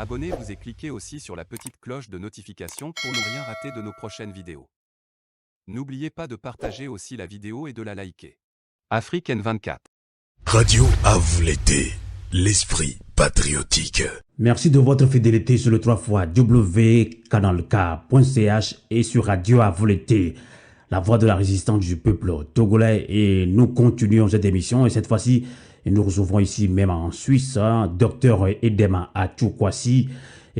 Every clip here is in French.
Abonnez-vous et cliquez aussi sur la petite cloche de notification pour ne rien rater de nos prochaines vidéos. N'oubliez pas de partager aussi la vidéo et de la liker. Afrique N24. Radio à vous l'été, l'esprit patriotique. Merci de votre fidélité sur le 3xcanalk.ch et sur Radio à vous l'été, la voix de la résistance du peuple togolais. Et nous continuons cette émission et cette fois-ci, nous recevons ici même en Suisse, Dr Edema Atchoukwasi,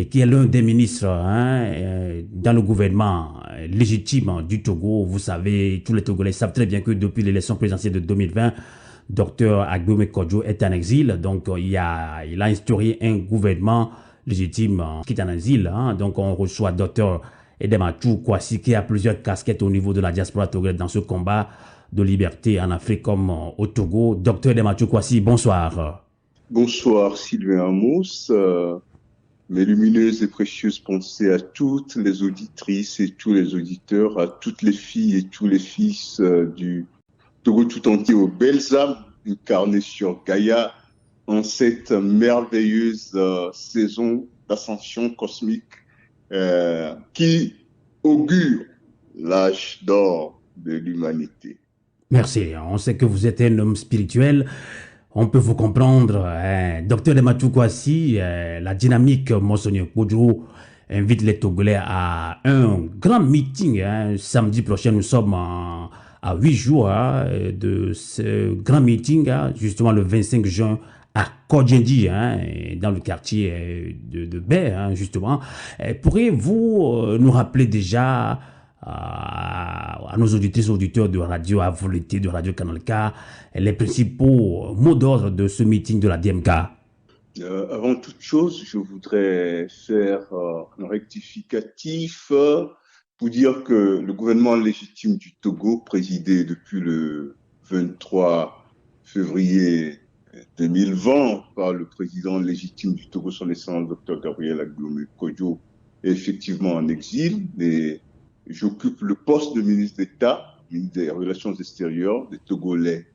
qui est l'un des ministres dans le gouvernement légitime du Togo. Vous savez, tous les Togolais savent très bien que depuis l'élection présidentielle de 2020, Dr Agboume Kodjo est en exil, donc il a instauré un gouvernement légitime qui est en exil. Donc on reçoit Dr Edema Atchoukwasi qui a plusieurs casquettes au niveau de la diaspora togolaise dans ce combat de liberté en Afrique comme au Togo. Dr Edema Atchoukwasi, bonsoir. Bonsoir Sylvain Amos. Mes lumineuses et précieuses pensées à toutes les auditrices et tous les auditeurs, à toutes les filles et tous les fils du Togo tout entier, aux belles âmes incarnées sur Gaïa en cette merveilleuse saison d'ascension cosmique qui augure l'âge d'or de l'humanité. Merci. On sait que vous êtes un homme spirituel. On peut vous comprendre. Docteur Edema Atchoukwasi, la dynamique Monseigneur Kodjo invite les Togolais à un grand meeting. Samedi prochain, nous sommes à 8 jours de ce grand meeting, justement le 25 juin à Kodjendi, dans le quartier de Baie, justement. Pourriez-vous nous rappeler déjà à nos auditrices et auditeurs de Radio à vous l'été, de Radio Canal K, les principaux mots d'ordre de ce meeting de la DMK? Avant toute chose, je voudrais faire un rectificatif pour dire que le gouvernement légitime du Togo, présidé depuis le 23 février 2020 par le président légitime du Togo, son excellence Dr Gabriel Agboume Kodjo, est effectivement en exil. Et j'occupe le poste de ministre d'État, ministre des Relations extérieures des Togolais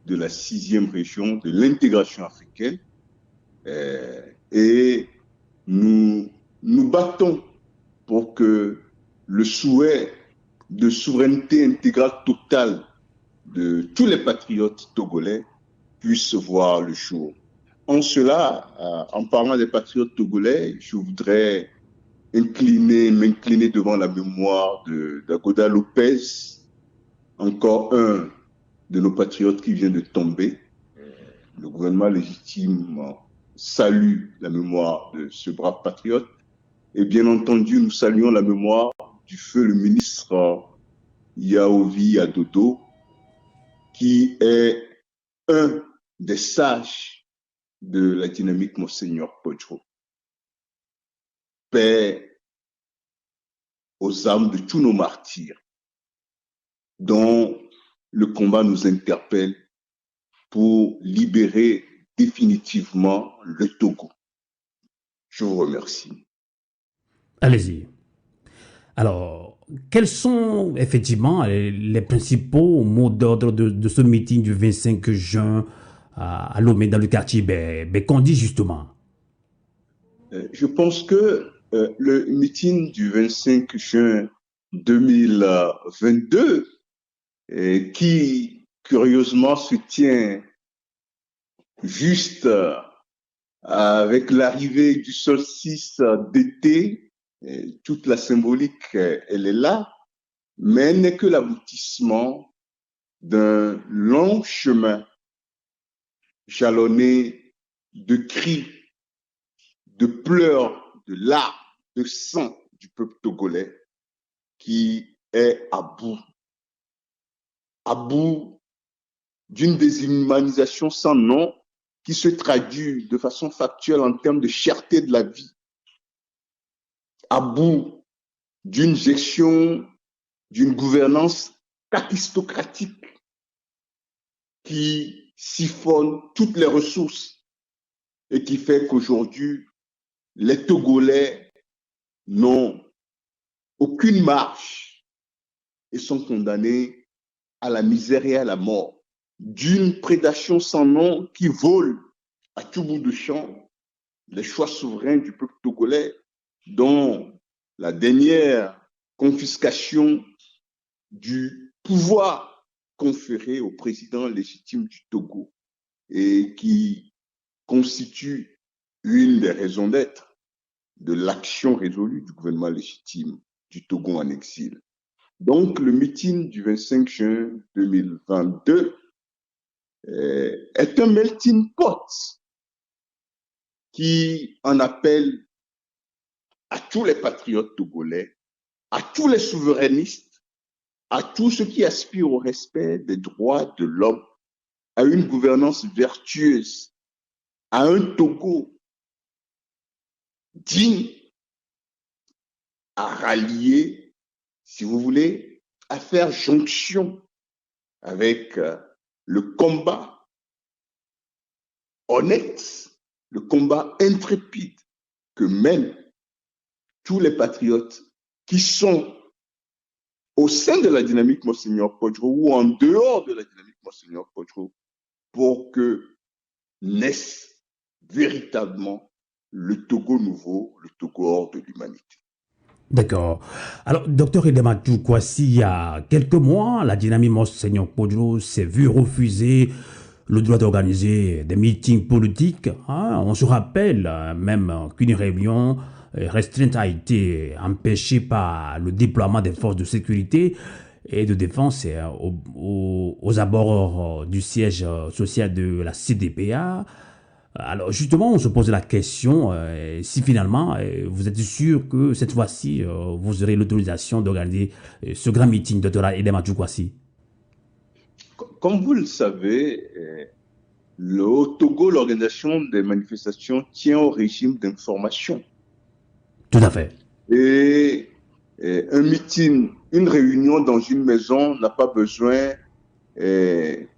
de la 6e région de l'intégration africaine. Et nous nous battons pour que le souhait de souveraineté intégrale totale de tous les patriotes togolais puisse voir le jour. En cela, en parlant des patriotes togolais, je voudrais m'incliner devant la mémoire d'Agoda Lopez, encore un de nos patriotes qui vient de tomber. Le gouvernement légitime salue la mémoire de ce brave patriote. Et bien entendu, nous saluons la mémoire du feu le ministre Yaovi Adodo, qui est un des sages de la dynamique Monseigneur Kodjo. Paix aux âmes de tous nos martyrs, dont le combat nous interpelle pour libérer définitivement le Togo. Je vous remercie. Allez-y. Alors, quels sont effectivement les principaux mots d'ordre de ce meeting du 25 juin à Lomé, dans le quartier Bekondi, justement? Je pense que le meeting du 25 juin 2022, qui curieusement se tient juste avec l'arrivée du solstice d'été, toute la symbolique, elle est là, mais elle n'est que l'aboutissement d'un long chemin jalonné de cris, de pleurs, de larmes, de sang du peuple togolais qui est à bout d'une déshumanisation sans nom qui se traduit de façon factuelle en termes de cherté de la vie, à bout d'une gestion, d'une gouvernance capistocratique qui siphonne toutes les ressources et qui fait qu'aujourd'hui, les Togolais n'ont aucune marge et sont condamnés à la misère et à la mort d'une prédation sans nom qui vole à tout bout de champ les choix souverains du peuple togolais, dont la dernière confiscation du pouvoir conféré au président légitime du Togo et qui constitue une des raisons d'être de l'action résolue du gouvernement légitime du Togo en exil. Donc, le meeting du 25 juin 2022 est un melting pot qui en appelle à tous les patriotes togolais, à tous les souverainistes, à tous ceux qui aspirent au respect des droits de l'homme, à une gouvernance vertueuse, à un Togo digne, à rallier, si vous voulez, à faire jonction avec le combat honnête, le combat intrépide que mènent tous les patriotes qui sont au sein de la dynamique Monseigneur Podjro ou en dehors de la dynamique Monseigneur Podjro pour que naisse véritablement le Togo nouveau, le Togo hors de l'humanité. D'accord. Alors, docteur Edematou Kwasi, il y a quelques mois, la dynamique Monseigneur Podjro s'est vue refuser le droit d'organiser des meetings politiques. Hein. On se rappelle même qu'une réunion restreinte a été empêchée par le déploiement des forces de sécurité et de défense aux abords du siège social de la CDPA. Alors justement, on se pose la question si finalement vous êtes sûr que cette fois-ci vous aurez l'autorisation d'organiser ce grand meeting, Dr. Edematou Kwasi. Comme vous le savez, au Togo, l'organisation des manifestations tient au régime d'information. Tout à fait. Et un meeting, une réunion dans une maison n'a pas besoin qu'une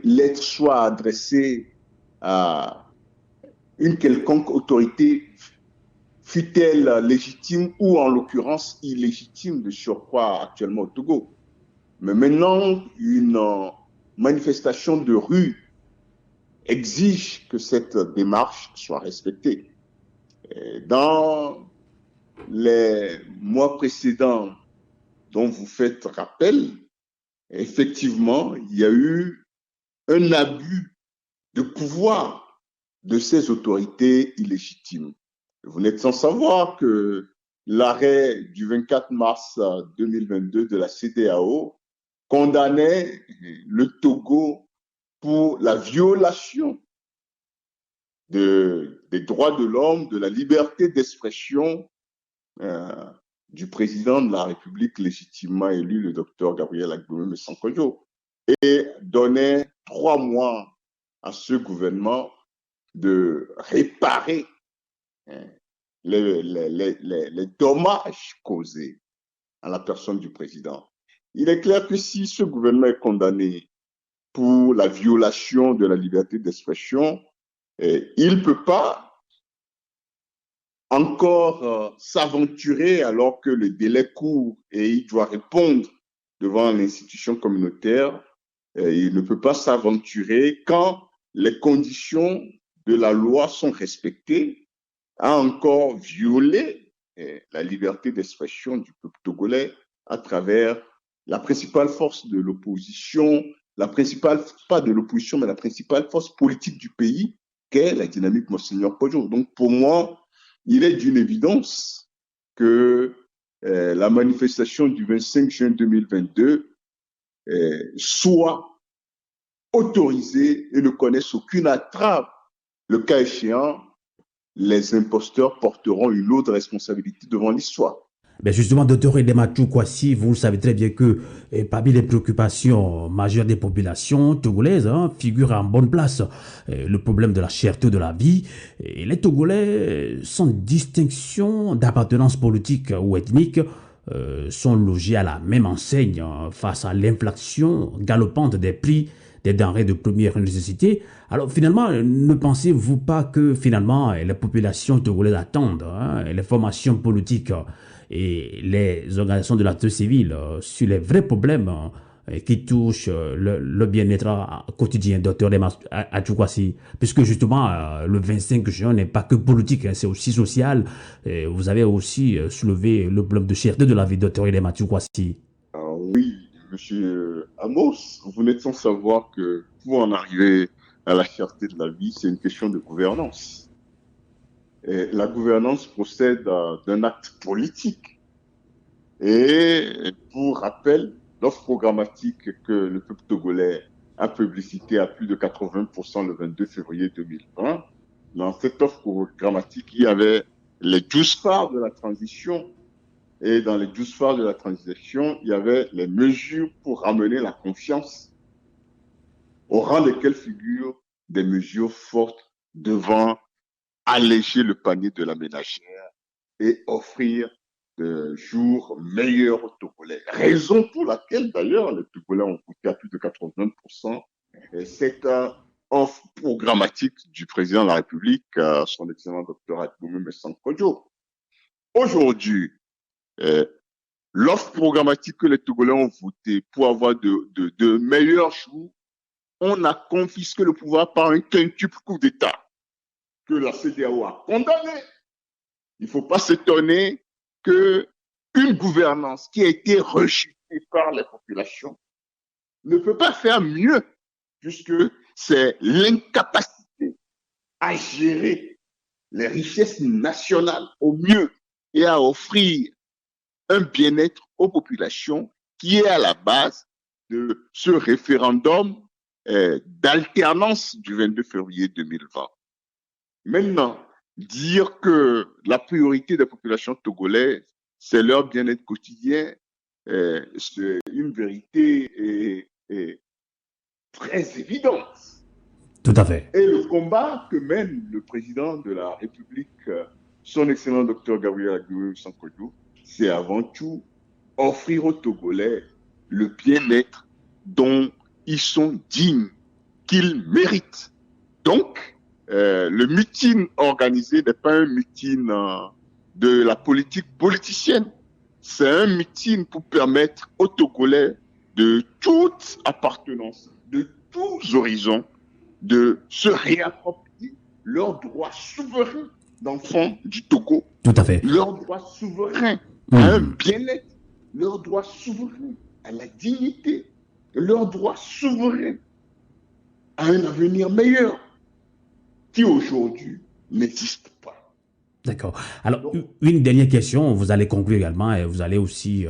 lettre soit adressée à une quelconque autorité, fût-elle légitime ou en l'occurrence illégitime de surcroît actuellement au Togo. Mais maintenant, une manifestation de rue exige que cette démarche soit respectée. Et dans les mois précédents dont vous faites rappel, effectivement, il y a eu un abus de pouvoir de ces autorités illégitimes. Vous n'êtes sans savoir que l'arrêt du 24 mars 2022 de la CEDEAO condamnait le Togo pour la violation des droits de l'homme, de la liberté d'expression du président de la République légitimement élu, le docteur Gabriel Agboume Sankojo, et donnait 3 mois à ce gouvernement de réparer les dommages causés à la personne du président. Il est clair que si ce gouvernement est condamné pour la violation de la liberté d'expression, il ne peut pas encore s'aventurer alors que le délai court et il doit répondre devant l'institution communautaire. Il ne peut pas s'aventurer quand les conditions de la loi sont respectées à encore violer la liberté d'expression du peuple togolais à travers la principale force de l'opposition, pas de l'opposition, mais la principale force politique du pays, qu'est la dynamique Monseigneur Podjro. Donc pour moi, il est d'une évidence que la manifestation du 25 juin 2022 soit autorisée et ne connaisse aucune entrave. Le cas échéant, les imposteurs porteront une lourde responsabilité devant l'histoire. Ben justement, docteur Edematou Kwasi, vous savez très bien que parmi les préoccupations majeures des populations togolaises figure en bonne place le problème de la cherté de la vie. Et les Togolais, sans distinction d'appartenance politique ou ethnique, sont logés à la même enseigne face à l'inflation galopante des prix des denrées de première nécessité. Alors finalement, ne pensez-vous pas que finalement les populations togolaises attendent les formations politiques et les organisations de la société civile sur les vrais problèmes qui touche le bien-être quotidien, docteur Adjoukwasi, puisque justement, le 25 juin n'est pas que politique, hein, c'est aussi social. Et vous avez aussi soulevé le problème de cherté de la vie, docteur Adjoukwasi. Oui, monsieur Amos, vous n'êtes sans savoir que pour en arriver à la cherté de la vie, c'est une question de gouvernance. Et la gouvernance procède d'un acte politique. Et pour rappel, l'offre programmatique que le peuple togolais a publicitée à plus de 80% le 22 février 2020, dans cette offre programmatique, il y avait les 12 phares de la transition. Et dans les 12 phares de la transition, il y avait les mesures pour ramener la confiance, au rang desquelles figurent des mesures fortes devant alléger le panier de la ménagère et offrir de jours meilleurs aux Togolais. Raison pour laquelle, d'ailleurs, les Togolais ont coûté à plus de 80% cette offre programmatique du président de la République, son excellent docteur Adboumé Messankodjo. Aujourd'hui, l'offre programmatique que les Togolais ont votée pour avoir de meilleurs jours, on a confisqué le pouvoir par un quintuple coup d'État que la CEDEAO a condamné. Il ne faut pas s'étonner qu'une gouvernance qui a été rejetée par les populations ne peut pas faire mieux, puisque c'est l'incapacité à gérer les richesses nationales au mieux et à offrir un bien-être aux populations qui est à la base de ce référendum d'alternance du 22 février 2020. Maintenant, dire que la priorité des populations togolaises, c'est leur bien-être quotidien, c'est une vérité très évidente. Tout à fait. Et le combat que mène le président de la République, son excellent docteur Gabriel Adboumé Messankodjo, c'est avant tout offrir aux Togolais le bien-être dont ils sont dignes, qu'ils méritent. Donc, le meeting organisé n'est pas un meeting de la politique politicienne. C'est un meeting pour permettre aux Togolais de toute appartenance, de tous horizons, de se réapproprier leurs droits souverains d'enfants du Togo. Tout à fait. Leurs droits souverains à un bien-être, leurs droits souverains à la dignité, leurs droits souverains à un avenir meilleur qui aujourd'hui n'existe pas. D'accord. Alors, une dernière question, vous allez conclure également et vous allez aussi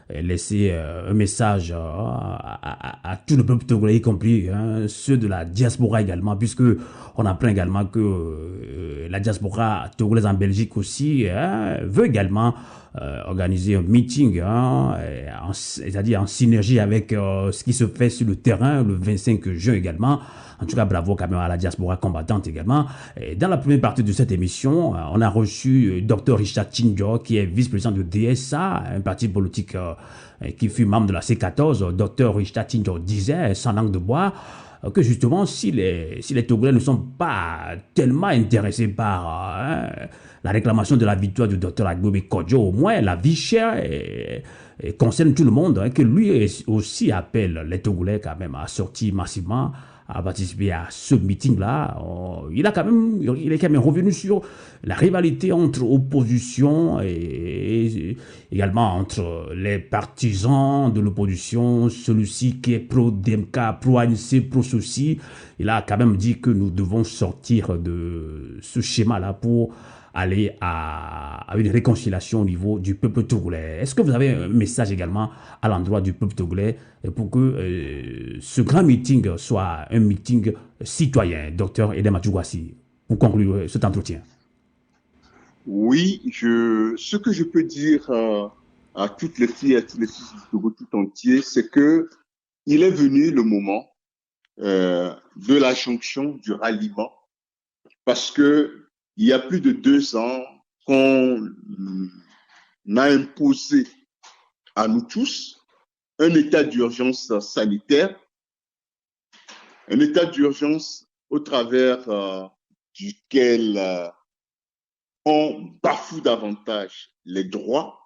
laisser un message à tout le peuple togolais, y compris ceux de la diaspora également, puisque on apprend également que la diaspora togolaise en Belgique aussi veut également organiser un meeting, c'est-à-dire en synergie avec ce qui se fait sur le terrain le 25 juin également. En tout cas, bravo quand même à la diaspora combattante également. Et dans la première partie de cette émission, on a reçu Dr Richard Tchindjo, qui est vice-président de DSA, un parti politique qui fut membre de la C14. Dr Richard Tchindjo disait, sans langue de bois, que justement, si les Togolais ne sont pas tellement intéressés par la réclamation de la victoire du Dr Adboumé Messankodjo, au moins la vie chère et concerne tout le monde, que lui aussi appelle les Togolais quand même à sortir massivement, à participer à ce meeting-là. Il est quand même revenu sur la rivalité entre opposition et également entre les partisans de l'opposition, celui-ci qui est pro-DMK, pro-ANC, pro-ceci. Il a quand même dit que nous devons sortir de ce schéma-là pour aller à une réconciliation au niveau du peuple togolais. Est-ce que vous avez un message également à l'endroit du peuple togolais pour que ce grand meeting soit un meeting citoyen, docteur Edem Adjoukwasi, pour conclure cet entretien? Oui, ce que je peux dire à toutes les filles et à tous les fils du Togo tout entier, c'est que il est venu le moment de la jonction, du ralliement, parce que il y a plus de 2 ans qu'on a imposé à nous tous un état d'urgence sanitaire, un état d'urgence au travers duquel on bafoue davantage les droits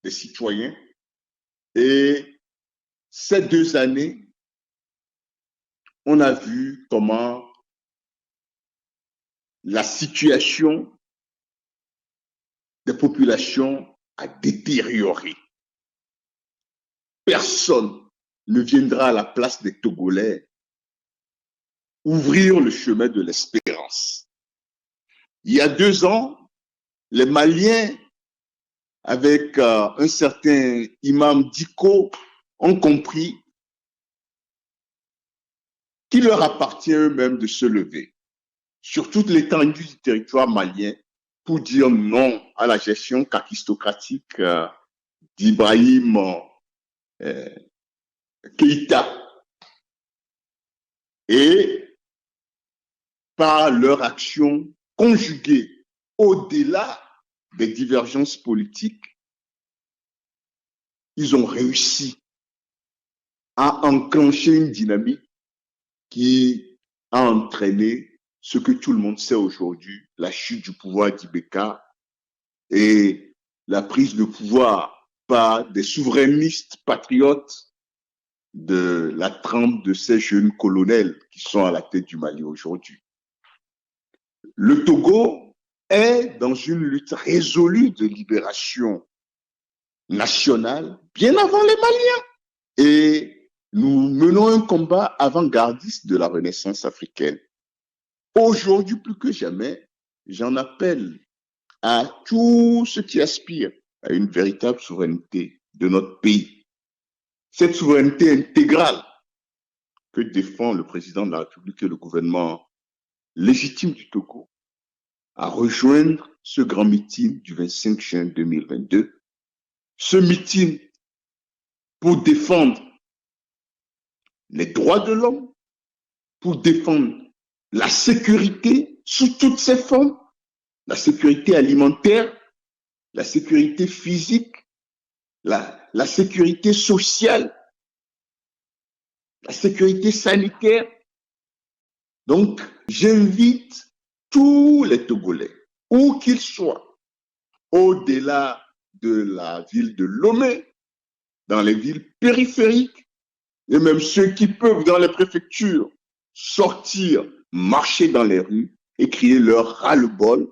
des citoyens et ces 2 années, on a vu comment la situation des populations a détérioré. Personne ne viendra à la place des Togolais ouvrir le chemin de l'espérance. Il y a 2 ans, les Maliens, avec un certain imam Diko, ont compris qu'il leur appartient eux-mêmes de se lever sur toute l'étendue du territoire malien pour dire non à la gestion kakistocratique d'Ibrahim Keïta. Et par leur action conjuguée au-delà des divergences politiques, ils ont réussi à enclencher une dynamique qui a entraîné ce que tout le monde sait aujourd'hui, la chute du pouvoir d'Ibeka et la prise de pouvoir par des souverainistes patriotes de la trempe de ces jeunes colonels qui sont à la tête du Mali aujourd'hui. Le Togo est dans une lutte résolue de libération nationale bien avant les Maliens. Et nous menons un combat avant-gardiste de la Renaissance africaine. Aujourd'hui, plus que jamais, j'en appelle à tous ceux qui aspirent à une véritable souveraineté de notre pays. Cette souveraineté intégrale que défend le président de la République et le gouvernement légitime du Togo, à rejoindre ce grand meeting du 25 juin 2022. Ce meeting pour défendre les droits de l'homme, pour défendre la sécurité sous toutes ses formes, la sécurité alimentaire, la sécurité physique, la sécurité sociale, la sécurité sanitaire. Donc, j'invite tous les Togolais, où qu'ils soient, au-delà de la ville de Lomé, dans les villes périphériques, et même ceux qui peuvent dans les préfectures sortir, marcher dans les rues et crier leur ras-le-bol,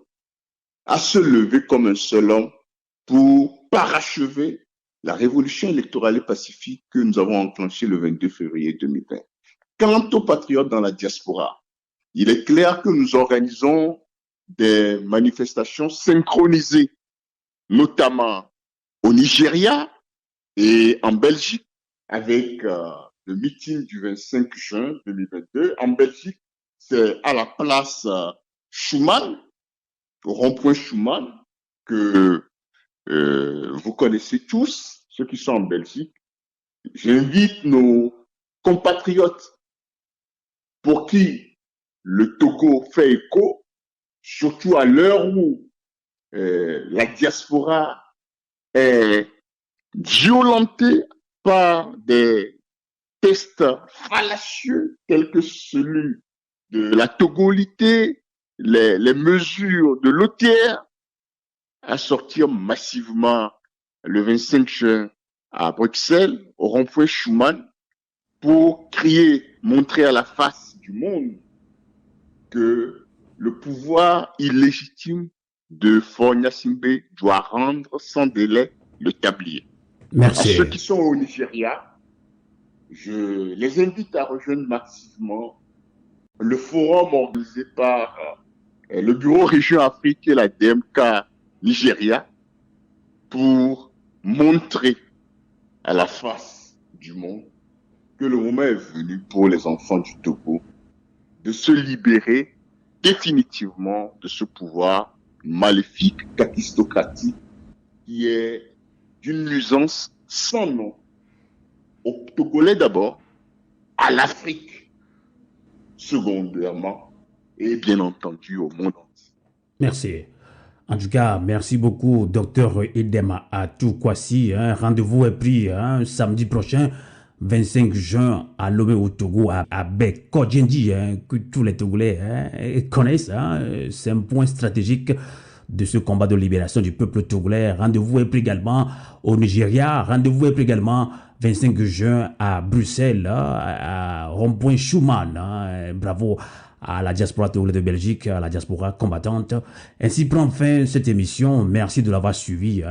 à se lever comme un seul homme pour parachever la révolution électorale et pacifique que nous avons enclenchée le 22 février 2020. Quant aux patriotes dans la diaspora, il est clair que nous organisons des manifestations synchronisées, notamment au Nigeria et en Belgique, avec le meeting du 25 juin 2022. En Belgique, c'est à la place Schuman, au rond-point Schuman, que vous connaissez tous, ceux qui sont en Belgique. J'invite nos compatriotes pour qui le Togo fait écho, surtout à l'heure où la diaspora est violentée par des tests fallacieux tels que celui de la togolité, les mesures de l'OTR, à sortir massivement le 25 juin à Bruxelles, au rond-point Schuman, pour crier, montrer à la face du monde que le pouvoir illégitime de Faure Gnassingbé doit rendre sans délai le tablier. Merci. À ceux qui sont au Nigeria, je les invite à rejoindre massivement le forum organisé par le Bureau Région Afrique et la DMK Nigeria pour montrer à la face du monde que le moment est venu pour les enfants du Togo de se libérer définitivement de ce pouvoir maléfique, kakistocratique, qui est d'une nuisance sans nom aux Togolais d'abord, à l'Afrique secondairement, et bien entendu au monde entier. Merci. En tout cas, merci beaucoup, docteur Edema Atou-Kwasi. Rendez-vous est pris samedi prochain, 25 juin, à Lomé au Togo, à Bekodjendi, que tous les Togolais connaissent. C'est un point stratégique de ce combat de libération du peuple togolais. Rendez-vous est pris également au Nigeria. Rendez-vous est pris également 25 juin à Bruxelles, à Rond-Point Schuman. Bravo à la diaspora togolaise de Belgique, à la diaspora combattante. Ainsi prend fin cette émission. Merci de l'avoir suivi.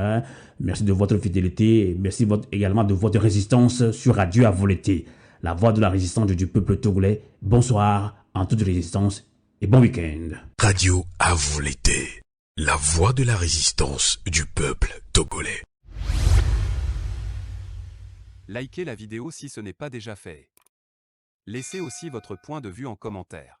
Merci de votre fidélité. Merci également de votre résistance sur Radio à Voleté, la voix de la résistance du peuple togolais. Bonsoir en toute résistance et bon week-end. Radio à Voleté, la voix de la résistance du peuple togolais. Likez la vidéo si ce n'est pas déjà fait. Laissez aussi votre point de vue en commentaire.